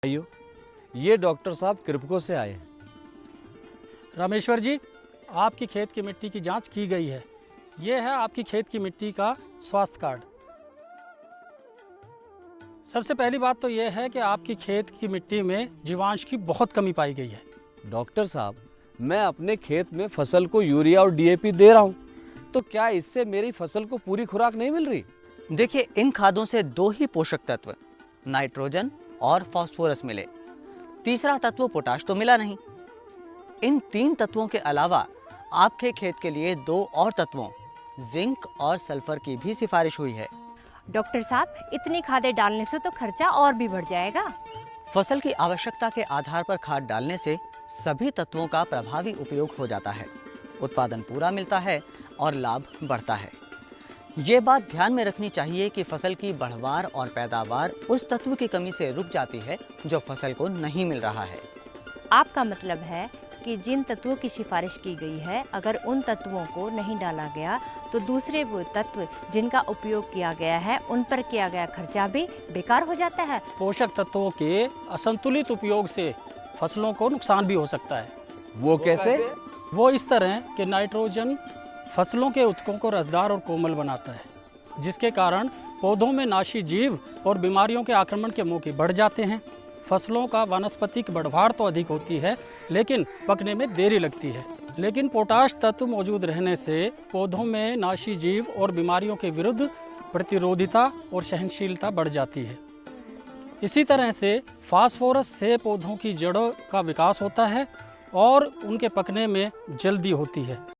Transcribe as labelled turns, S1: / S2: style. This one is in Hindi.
S1: भाइयों, ये डॉक्टर साहब कृपको से आए हैं।
S2: रामेश्वर जी, आपकी खेत की मिट्टी की जांच की गई है। ये है आपकी खेत की मिट्टी का स्वास्थ्य कार्ड। सबसे पहली बात तो ये है कि आपकी खेत की मिट्टी में जीवांश की बहुत कमी पाई गई है।
S1: डॉक्टर साहब, मैं अपने खेत में फसल को यूरिया और डीएपी दे रहा हूँ, तो क्या इससे मेरी फसल को पूरी खुराक नहीं मिल रही?
S3: देखिए, इन खादों से दो ही पोषक तत्व नाइट्रोजन और फास्फोरस मिले। तीसरा तत्व पोटाश तो मिला नहीं। इन तीन तत्वों के अलावा आपके खेत के लिए दो और तत्वों जिंक और सल्फर की भी सिफारिश हुई है।
S4: डॉक्टर साहब, इतनी खादें डालने से तो खर्चा और भी बढ़ जाएगा।
S3: फसल की आवश्यकता के आधार पर खाद डालने से सभी तत्वों का प्रभावी उपयोग हो जाता है, उत्पादन पूरा मिलता है और लाभ बढ़ता है। ये बात ध्यान में रखनी चाहिए कि फसल की बढ़वार और पैदावार उस तत्व की कमी से रुक जाती है जो फसल को नहीं मिल रहा है।
S4: आपका मतलब है कि जिन तत्वों की सिफारिश की गई है, अगर उन तत्वों को नहीं डाला गया तो दूसरे वो तत्व जिनका उपयोग किया गया है उन पर किया गया खर्चा भी बेकार हो जाता है।
S2: पोषक तत्वों के असंतुलित उपयोग से फसलों को नुकसान भी हो सकता है।
S1: वो कैसे?
S2: वो इस तरह कि नाइट्रोजन फसलों के उत्तकों को रसदार और कोमल बनाता है, जिसके कारण पौधों में नाशी जीव और बीमारियों के आक्रमण के मौके बढ़ जाते हैं। फसलों का वानस्पतिक बढ़वार तो अधिक होती है, लेकिन पकने में देरी लगती है। लेकिन पोटाश तत्व मौजूद रहने से पौधों में नाशी जीव और बीमारियों के विरुद्ध प्रतिरोधिता और सहनशीलता बढ़ जाती है। इसी तरह से फास्फोरस से पौधों की जड़ों का विकास होता है और उनके पकने में जल्दी होती है।